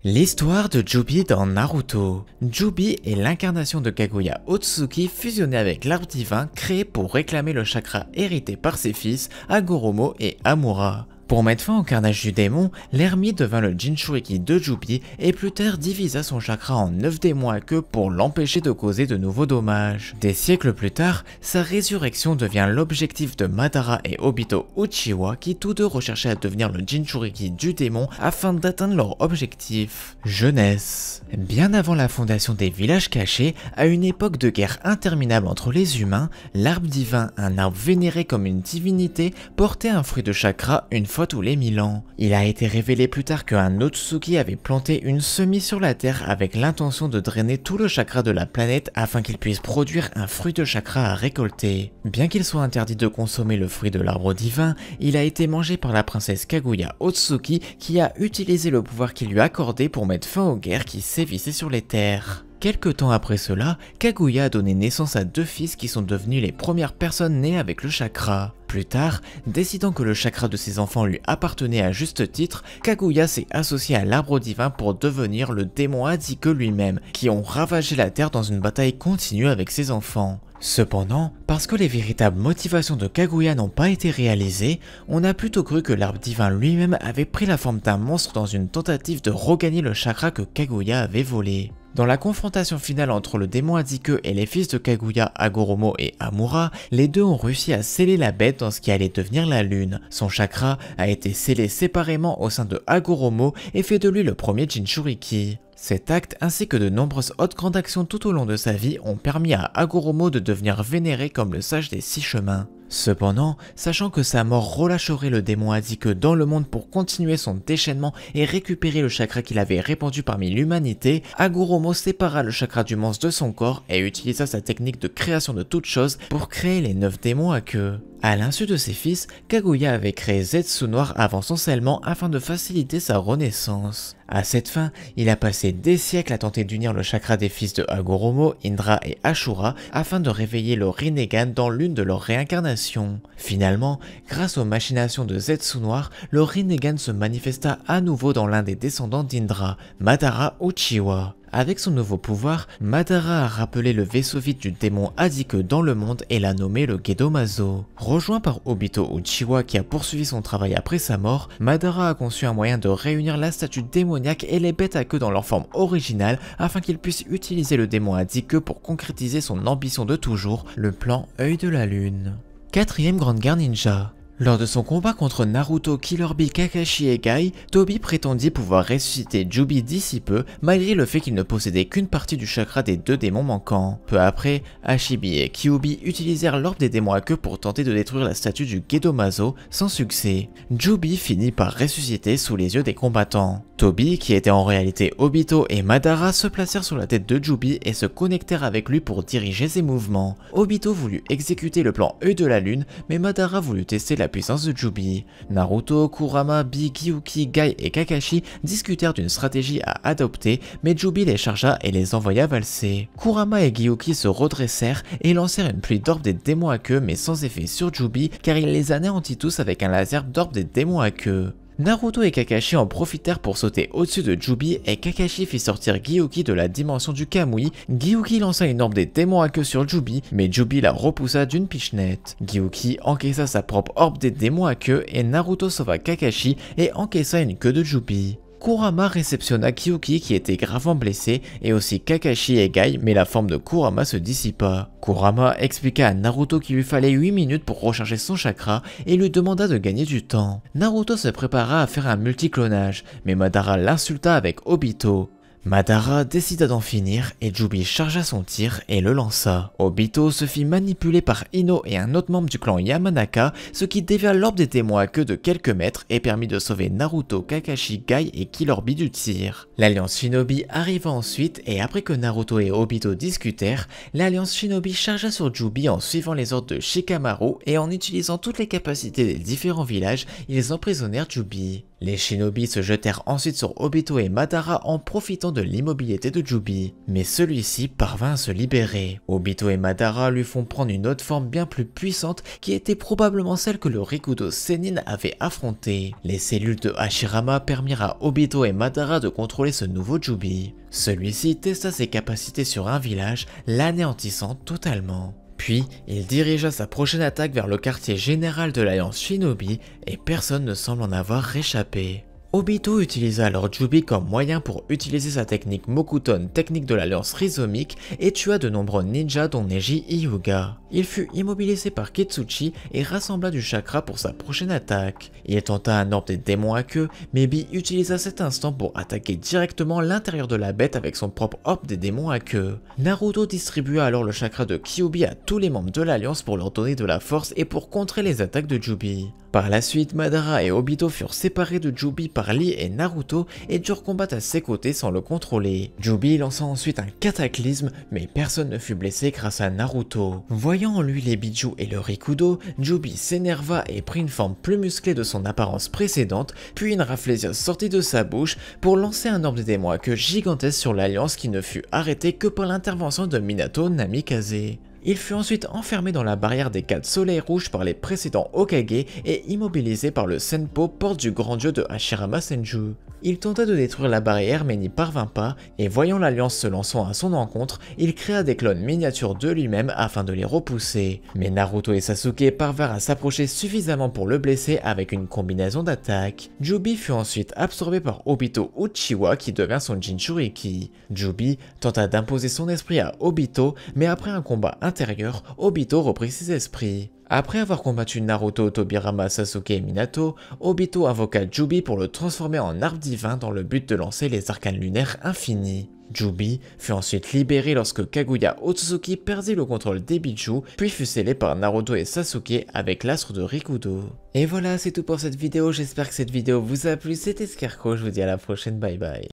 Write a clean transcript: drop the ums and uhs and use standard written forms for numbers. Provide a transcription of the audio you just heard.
L'histoire de Jubi dans Naruto. Jubi est l'incarnation de Kaguya Otsutsuki fusionnée avec l'arbre divin créé pour réclamer le chakra hérité par ses fils Hagoromo et Amura. Pour mettre fin au carnage du démon, l'ermite devint le Jinchuriki de Jubi et plus tard divisa son chakra en 9 démons à queue pour l'empêcher de causer de nouveaux dommages. Des siècles plus tard, sa résurrection devient l'objectif de Madara et Obito Uchiwa qui tous deux recherchaient à devenir le Jinchuriki du démon afin d'atteindre leur objectif. Jeunesse. Bien avant la fondation des villages cachés, à une époque de guerre interminable entre les humains, l'arbre divin, un arbre vénéré comme une divinité, portait un fruit de chakra une fois tous les 1000 ans. Il a été révélé plus tard qu'un Otsutsuki avait planté une semis sur la terre avec l'intention de drainer tout le chakra de la planète afin qu'il puisse produire un fruit de chakra à récolter. Bien qu'il soit interdit de consommer le fruit de l'arbre divin, il a été mangé par la princesse Kaguya Otsutsuki qui a utilisé le pouvoir qu'il lui accordait pour mettre fin aux guerres qui sévissaient sur les terres. Quelque temps après cela, Kaguya a donné naissance à 2 fils qui sont devenus les premières personnes nées avec le chakra. Plus tard, décidant que le chakra de ses enfants lui appartenait à juste titre, Kaguya s'est associé à l'arbre divin pour devenir le démon Adike lui-même, qui ont ravagé la terre dans une bataille continue avec ses enfants. Cependant, parce que les véritables motivations de Kaguya n'ont pas été réalisées, on a plutôt cru que l'arbre divin lui-même avait pris la forme d'un monstre dans une tentative de regagner le chakra que Kaguya avait volé. Dans la confrontation finale entre le démon Adike et les fils de Kaguya, Hagoromo et Amura, les deux ont réussi à sceller la bête dans ce qui allait devenir la lune. Son chakra a été scellé séparément au sein de Hagoromo et fait de lui le premier Jinchuriki. Cet acte ainsi que de nombreuses autres grandes actions tout au long de sa vie ont permis à Hagoromo de devenir vénéré comme le sage des 6 chemins. Cependant, sachant que sa mort relâcherait le démon Adike dans le monde pour continuer son déchaînement et récupérer le chakra qu'il avait répandu parmi l'humanité, Hagoromo sépara le chakra du monstre de son corps et utilisa sa technique de création de toutes choses pour créer les 9 démons à queue. À l'insu de ses fils, Kaguya avait créé Zetsu Noir avant son scellement afin de faciliter sa renaissance. À cette fin, il a passé des siècles à tenter d'unir le chakra des fils de Hagoromo, Indra et Ashura afin de réveiller le Rinnegan dans l'une de leurs réincarnations. Finalement, grâce aux machinations de Zetsu Noir, le Rinnegan se manifesta à nouveau dans l'un des descendants d'Indra, Madara Uchiwa. Avec son nouveau pouvoir, Madara a rappelé le vaisseau vide du démon Adike dans le monde et l'a nommé le Gedomazo. Rejoint par Obito Uchiwa qui a poursuivi son travail après sa mort, Madara a conçu un moyen de réunir la statue démoniaque et les bêtes à queue dans leur forme originale afin qu'il puisse utiliser le démon Adike pour concrétiser son ambition de toujours, le plan Œil de la Lune. 4ème Grande Guerre Ninja. Lors de son combat contre Naruto, Killer Bee, Kakashi et Gai, Tobi prétendit pouvoir ressusciter Jubi d'ici peu, malgré le fait qu'il ne possédait qu'une partie du chakra des 2 démons manquants. Peu après, Hashibi et Kyuubi utilisèrent l'orbe des démons à queue pour tenter de détruire la statue du Gedomazo, sans succès. Jubi finit par ressusciter sous les yeux des combattants. Tobi, qui était en réalité Obito et Madara, se placèrent sur la tête de Jubi et se connectèrent avec lui pour diriger ses mouvements. Obito voulut exécuter le plan Œil de la Lune, mais Madara voulut tester la puissance de Jubi. Naruto, Kurama, Bee, Gyuki, Gai et Kakashi discutèrent d'une stratégie à adopter, mais Jubi les chargea et les envoya valser. Kurama et Gyuki se redressèrent et lancèrent une pluie d'orbes des démons à queue mais sans effet sur Jubi car il les anéantit tous avec un laser d'orbes des démons à queue. Naruto et Kakashi en profitèrent pour sauter au-dessus de Jubi et Kakashi fit sortir Gyuki de la dimension du Kamui. Gyuki lança une orbe des démons à queue sur Jubi, mais Jubi la repoussa d'une pichenette. Gyuki encaissa sa propre orbe des démons à queue et Naruto sauva Kakashi et encaissa une queue de Jubi. Kurama réceptionna Gyuki qui était gravement blessé et aussi Kakashi et Gai mais la forme de Kurama se dissipa. Kurama expliqua à Naruto qu'il lui fallait 8 minutes pour recharger son chakra et lui demanda de gagner du temps. Naruto se prépara à faire un multiclonage mais Madara l'insulta avec Obito. Madara décida d'en finir et Jubi chargea son tir et le lança. Obito se fit manipuler par Ino et un autre membre du clan Yamanaka, ce qui dévia l'orbe des témoins à queue de quelques mètres et permit de sauver Naruto, Kakashi, Gai et Killer Bee du tir. L'alliance Shinobi arriva ensuite et après que Naruto et Obito discutèrent, l'alliance Shinobi chargea sur Jubi en suivant les ordres de Shikamaru et en utilisant toutes les capacités des différents villages, ils emprisonnèrent Jubi. Les shinobi se jetèrent ensuite sur Obito et Madara en profitant de l'immobilité de Jubi, mais celui-ci parvint à se libérer. Obito et Madara lui font prendre une autre forme bien plus puissante qui était probablement celle que le Rikudo Sennin avait affrontée. Les cellules de Hashirama permirent à Obito et Madara de contrôler ce nouveau Jubi. Celui-ci testa ses capacités sur un village, l'anéantissant totalement. Puis, il dirigea sa prochaine attaque vers le quartier général de l'Alliance Shinobi et personne ne semble en avoir réchappé. Obito utilisa alors Jubi comme moyen pour utiliser sa technique Mokuton, technique de l'Alliance rhizomique, et tua de nombreux ninjas dont Neji Hyuga. Il fut immobilisé par Kitsuchi et rassembla du chakra pour sa prochaine attaque. Il tenta un orbe des démons à queue, mais Bi utilisa cet instant pour attaquer directement l'intérieur de la bête avec son propre orbe des démons à queue. Naruto distribua alors le chakra de Kyuubi à tous les membres de l'Alliance pour leur donner de la force et pour contrer les attaques de Jubi. Par la suite, Madara et Obito furent séparés de Jubi par Lee et Naruto et durent combattre à ses côtés sans le contrôler. Jubi lança ensuite un cataclysme, mais personne ne fut blessé grâce à Naruto. Voyant en lui les bijou et le Rikudo, Jubi s'énerva et prit une forme plus musclée de son apparence précédente, puis une raflésia sortit de sa bouche pour lancer un orbe de démons à queue gigantesque sur l'Alliance qui ne fut arrêté que par l'intervention de Minato Namikaze. Il fut ensuite enfermé dans la barrière des 4 soleils rouges par les précédents Hokage et immobilisé par le Senpo, porte du grand dieu de Hashirama Senju. Il tenta de détruire la barrière mais n'y parvint pas, et voyant l'Alliance se lançant à son encontre, il créa des clones miniatures de lui-même afin de les repousser. Mais Naruto et Sasuke parvinrent à s'approcher suffisamment pour le blesser avec une combinaison d'attaques. Jubi fut ensuite absorbé par Obito Uchiwa qui devint son Jinchuriki. Jubi tenta d'imposer son esprit à Obito, mais après un combat intérieur, Obito reprit ses esprits. Après avoir combattu Naruto, Tobirama, Sasuke et Minato, Obito invoqua Jubi pour le transformer en arbre divin dans le but de lancer les arcanes lunaires infinis. Jubi fut ensuite libéré lorsque Kaguya Otsutsuki perdit le contrôle des bijou, puis fut scellé par Naruto et Sasuke avec l'astre de Rikudo. Et voilà, c'est tout pour cette vidéo, j'espère que cette vidéo vous a plu, c'était Scarecrow, je vous dis à la prochaine, bye bye.